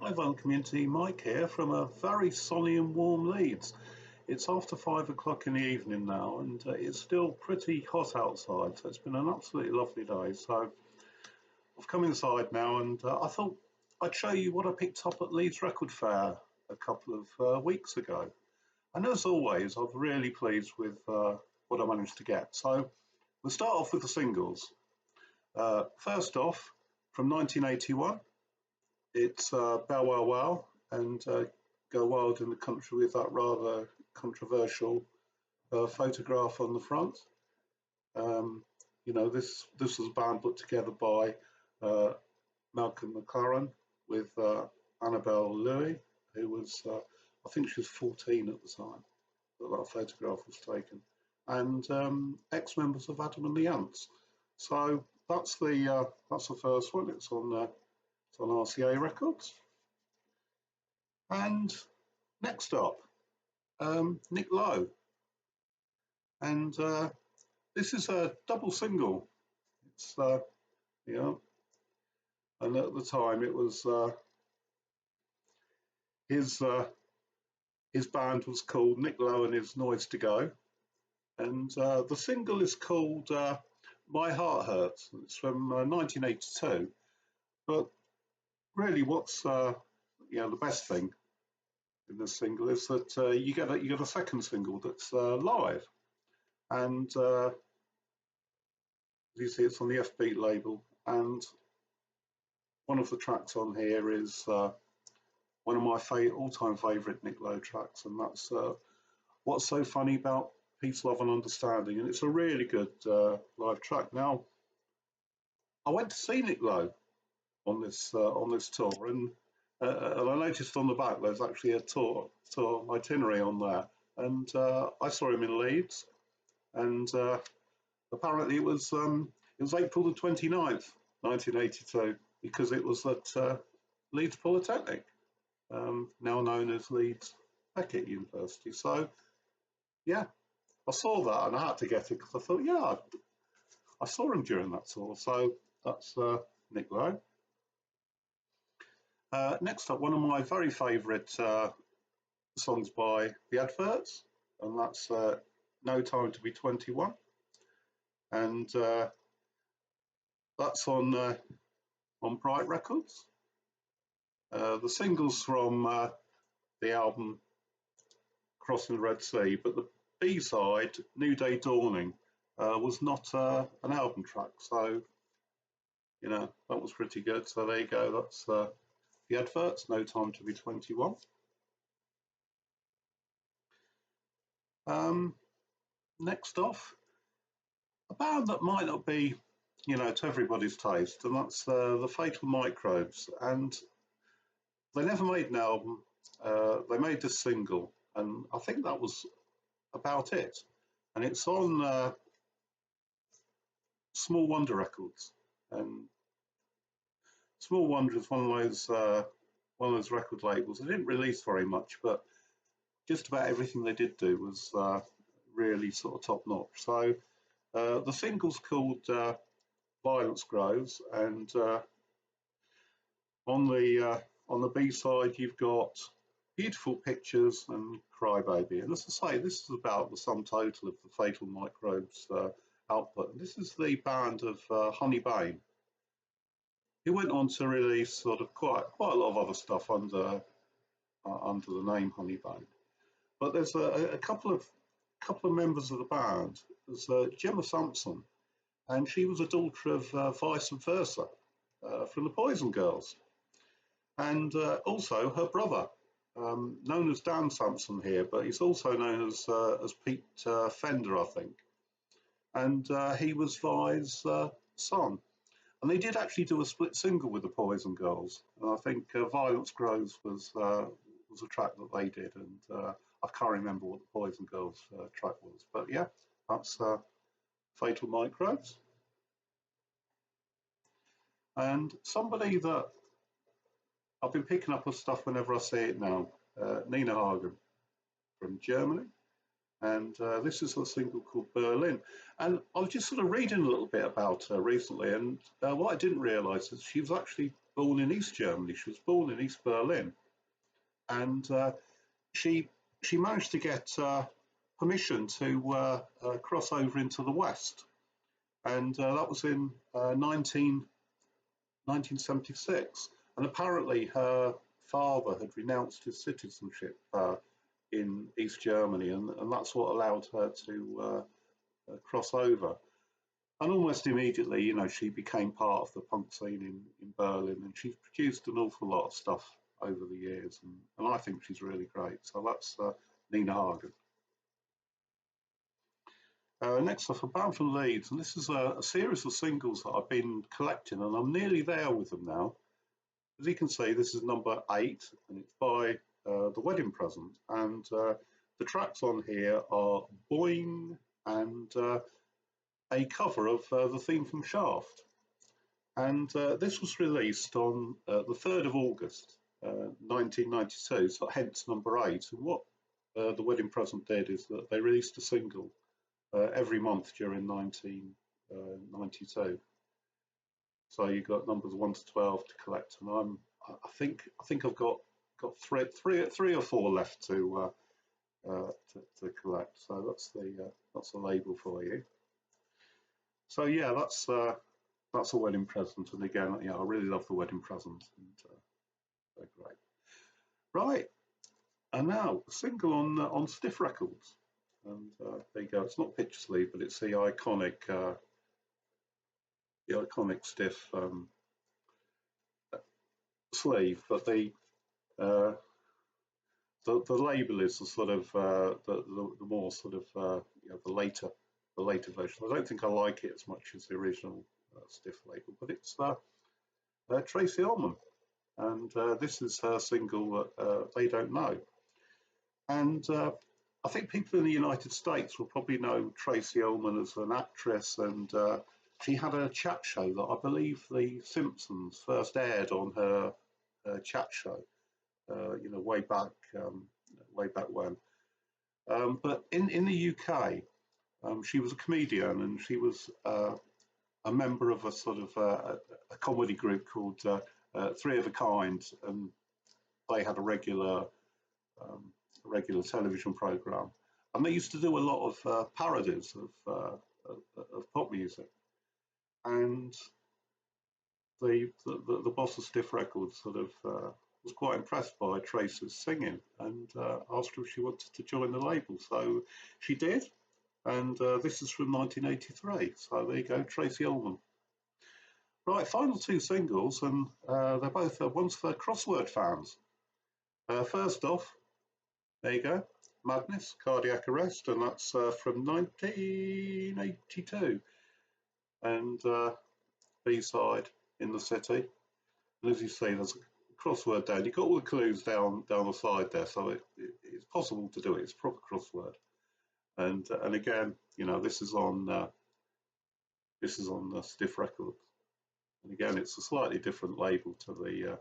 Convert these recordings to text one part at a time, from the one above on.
Hi, Van Community, Mike here from a very sunny and warm Leeds. It's after 5 o'clock in the evening now, and it's still pretty hot outside, so it's been an absolutely lovely day. So I've come inside now, and I thought I'd show you what I picked up at Leeds Record Fair a couple of weeks ago. And as always, I'm really pleased with what I managed to get. So we'll start off with the singles. First off, from 1981. It's Bow Wow Wow and Go Wild in the Country with that rather controversial photograph on the front. This was a band put together by Malcolm McLaren with Annabelle Louis, who was, I think she was 14 at the time that photograph was taken, and ex-members of Adam and the Ants. So that's the first one. It's on RCA Records. And next up, Nick Lowe. And this is a double single. It's, and at the time it was, his band was called Nick Lowe and His Noise to Go. And the single is called My Heart Hurts. It's from 1982. But really, what's the best thing in this single is that you get a second single that's live, and you see it's on the F-Beat label, and one of the tracks on here is one of my all-time favourite Nick Lowe tracks, and that's What's So Funny About Peace, Love and Understanding, and it's a really good live track. Now, I went to see Nick Lowe on this tour, and I noticed on the back there's actually a tour itinerary on there, and I saw him in Leeds, and apparently it was April the 29th, 1982, because it was at Leeds Polytechnic, now known as Leeds Beckett University. So yeah, I saw that and I had to get it because I thought, yeah, I saw him during that tour. So that's Nick Lowe. Next up, one of my very favourite songs by TheAdvert, and that's No Time to Be 21, and that's on Bright Records. The single's from the album Crossing the Red Sea, but the B-side, New Day Dawning, was not an album track, so that was pretty good. So there you go, that's TheAdvert, No Time to Be 21. Next off, a band that might not be, to everybody's taste, and that's the Fatal Microbes. And they never made an album. They made this single, and I think that was about it. And it's on Small Wonder Records. And Small Wonder is one of those record labels. They didn't release very much, but just about everything they did do was really sort of top notch. So the single's called Violence Grows, and on the B side you've got Beautiful Pictures and Cry Baby. And as I say, this is about the sum total of the Fatal Microbes output. And this is the band of Honey Bane. He went on to release sort of quite a lot of other stuff under the name Honey Bane. But there's a couple of members of the band. There's Gemma Sampson, and she was a daughter of Vice and Versa from the Poison Girls, and also her brother, known as Dan Sampson here, but he's also known as Pete Fender, I think, and he was Vi's son. And they did actually do a split single with the Poison Girls, and I think Violence Grows was a track that they did, and I can't remember what the Poison Girls track was, but yeah, that's Fatal Microbes. And somebody that I've been picking up her stuff whenever I see it now, Nina Hagen from Germany, and this is a single called Berlin. And I was just sort of reading a little bit about her recently, and what I didn't realise is she was actually born in East Germany. She was born in East Berlin, and she managed to get permission to cross over into the West, and that was in 1976. And apparently, her father had renounced his citizenship in East Germany, and that's what allowed her to cross over. And almost immediately, you know, she became part of the punk scene in Berlin, and she's produced an awful lot of stuff over the years, and I think she's really great. So that's Nina Hagen. Next up, I'm bound from Leeds, and this is a series of singles that I've been collecting, and I'm nearly there with them now. As you can see, this is number 8, and it's by The Wedding Present, and the tracks on here are Boing and a cover of the theme from Shaft. And this was released on the 3rd of August 1992, so hence number 8. And what The Wedding Present did is that they released a single every month during 1992. So you got numbers 1 to 12 to collect, and I think I've got three or four left to collect. So that's the label for you. So yeah, that's a wedding present, and again, yeah, I really love The Wedding Present, and they're great. Right, and now a single on Stiff Records, and there you go. It's not picture sleeve, but it's the iconic Stiff sleeve, but the label is the sort of the more sort of you know, the later version. I don't think I like it as much as the original Stiff label, but it's Tracy Olman, and this is her single They Don't Know. And I think people in the United States will probably know Tracy Olman as an actress, and she had a chat show that I believe The Simpsons first aired on her chat show, you know, way back when. But in the UK, she was a comedian, and she was a member of a sort of a comedy group called Three of a Kind, and they had a regular television program, and they used to do a lot of parodies of pop music. And the boss of Stiff Records sort of was quite impressed by Tracy's singing, and asked her if she wanted to join the label. So she did, and this is from 1983. So there you go, Tracy Olman. Right, final 2 singles, and they're both ones for crossword fans. First off, there you go, Madness, Cardiac Arrest, and that's from 1982. And B-side, In the City. And as you see, there's a crossword down. You've got all the clues down the side there, so it's possible to do it. It's a proper crossword. And again, you know, this is on the Stiff Records. And again, it's a slightly different label to the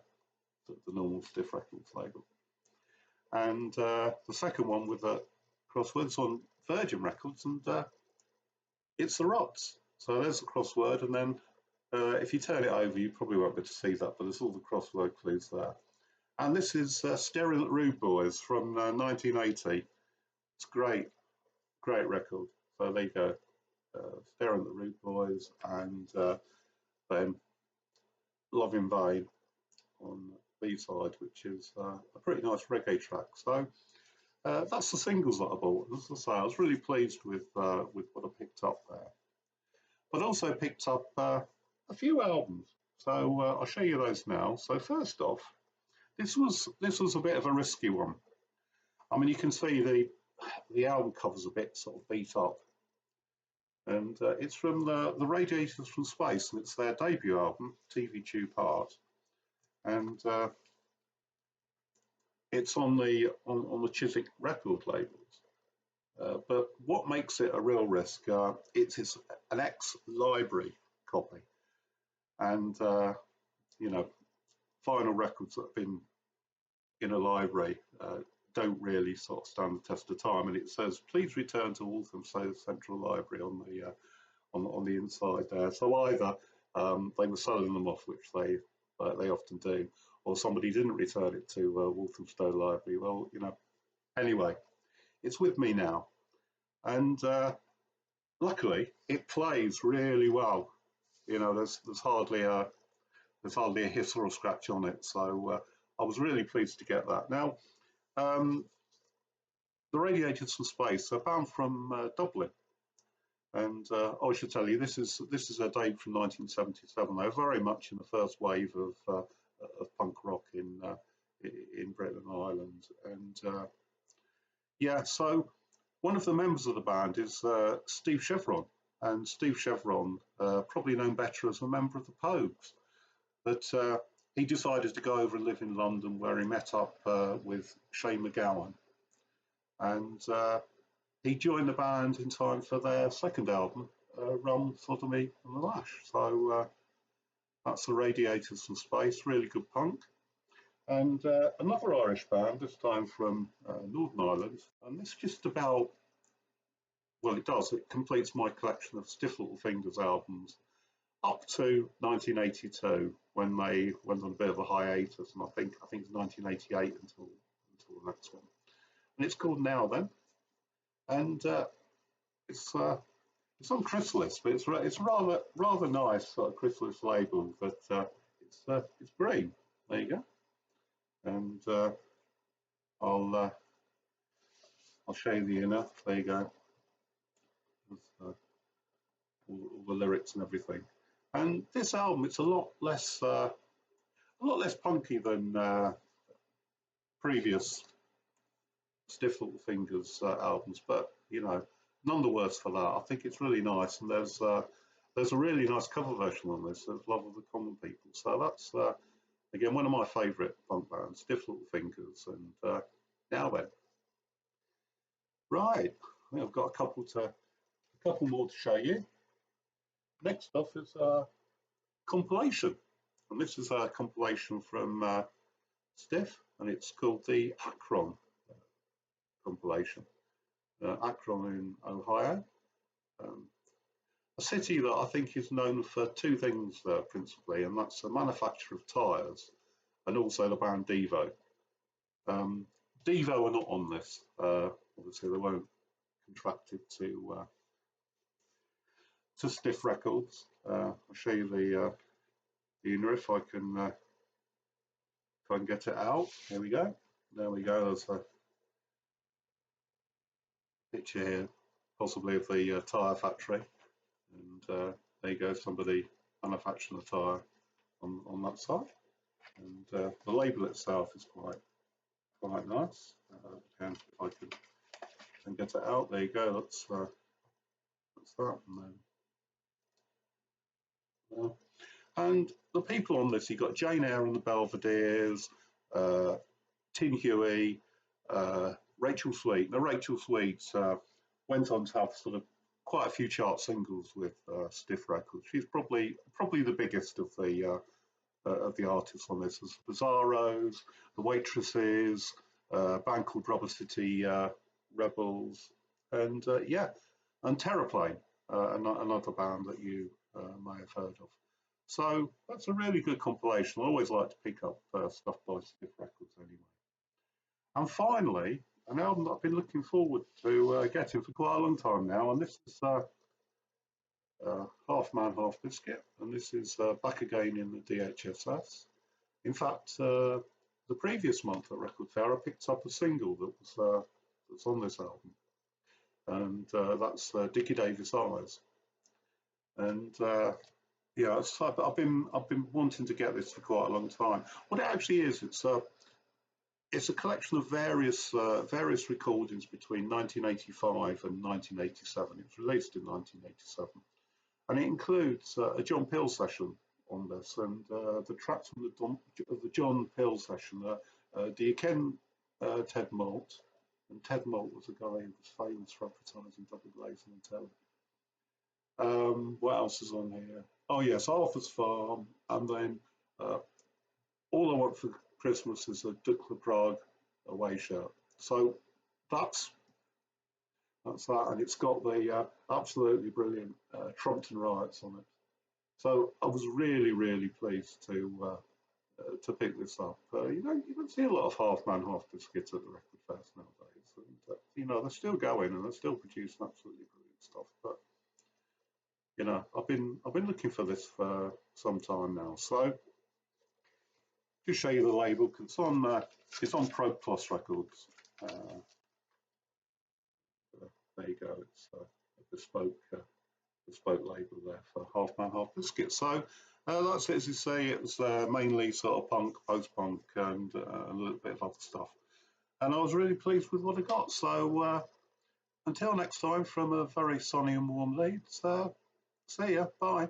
normal Stiff Records label. And the second one with the crosswords on Virgin Records, and it's the Rots. So there's the crossword, and then if you turn it over, you probably won't be able to see that, but there's all the crossword clues there. And this is Staring at Rude Boys from 1980. It's great record. So there you go, Staring at the Rude Boys, and then Love in Vain on B-side, which is a pretty nice reggae track. So that's the singles that I bought. As I say, I was really pleased with what I picked up there. But also picked up a few albums. So I'll show you those now. So first off, this was a bit of a risky one. I mean, you can see the album cover's a bit sort of beat up, and it's from the Radiators from Space, and it's their debut album, TV Tube Heart, and it's on the Chiswick record labels. But what makes it a real risk? It's an ex-library copy, and you know, vinyl records that have been in a library don't really sort of stand the test of time. And it says, "Please return to Walthamstow Central Library" on the inside there. So either they were selling them off, which they like they often do, or somebody didn't return it to Walthamstow Library. Well, anyway, it's with me now, and luckily it plays really well. There's hardly a hiss or a scratch on it, so I was really pleased to get that. Now, the Radiators from Space are bound from Dublin, and I should tell you, this is a date from 1977. They were very much in the first wave of punk rock in Britain and Ireland, and yeah. So one of the members of the band is Steve Chevron, and Steve Chevron, probably known better as a member of the Pogues, but he decided to go over and live in London, where he met up with Shane MacGowan, and he joined the band in time for their second album, Rum, Sodomy and the Lash. So that's the Radiators from Space, really good punk. And another Irish band, this time from Northern Ireland, and this just about, well, it completes my collection of Stiff Little Fingers albums up to 1982, when they went on a bit of a hiatus, and I think it's 1988 until the next one. And it's called Now Then, and it's on Chrysalis, but it's rather nice sort of Chrysalis label, but it's green. There you go, and I'll show you the inner. There you go, with all the lyrics and everything. And this album, it's a lot less punky than previous Stiff Little Fingers albums, but none the worse for that. I think it's really nice, and there's a really nice cover version on this. There's Love of the Common People, so that's again one of my favourite punk bands, Stiff Little Fingers, and Now Then. Right, I think I've got a couple more to show you. Next up is compilation, and this is a compilation from Stiff, and it's called the Acon Compilation. Akron in Ohio, a city that I think is known for two things principally, and that's the manufacture of tyres and also the band Devo. Devo are not on this, obviously they weren't contracted to Stiff Records. I'll show you the inner if I can get it out. There we go. There's a picture here, possibly of the tyre factory, and there you go, somebody manufacturing the tyre on that side, and the label itself is quite nice. Again, if I can get it out, there you go. That's that, and the people on this, you've got Jane Eyre and the Belvederes, Tin Huey, Rachel Sweet. Now Rachel Sweet went on to have sort of quite a few chart singles with Stiff Records. She's probably the biggest of the artists on this. There's Bizarros, the Waitresses, a band called Rubber City Rebels, and and Terraplane, another band that you may have heard of. So that's a really good compilation. I always like to pick up stuff by Stiff Records anyway. And finally, an album that I've been looking forward to getting for quite a long time now, and this is Half Man, Half Biscuit, and this is back again in the DHSS. In fact, the previous month at Record Fair, I picked up a single that's on this album, and that's Dickie Davis Eyes. And I've been wanting to get this for quite a long time. What it actually is, it's a collection of various recordings between 1985 and 1987. It was released in 1987, and it includes a John Peel session on this, and the tracks from the John Peel session. Do you ken Ted Malt? And Ted Malt was a guy who was famous for advertising double glazing and telly. What else is on here? Oh yes, Arthur's Farm, and then All I Want for Christmas is a Dukla Prague away shirt. So that's that, and it's got the absolutely brilliant Trompton Riots on it. So I was really pleased to to pick this up. You don't see a lot of half man, half biscuits at the record fairs nowadays, and they're still going and they're still producing absolutely brilliant stuff. But I've been looking for this for some time now. So just show you the label because it's on Pro Plus Records. There you go. It's a bespoke label there for half man, half biscuit. So that's it. As you say, it was mainly sort of punk, post-punk, and a little bit of other stuff. And I was really pleased with what I got. So until next time, from a very sunny and warm Leeds, see ya. Bye.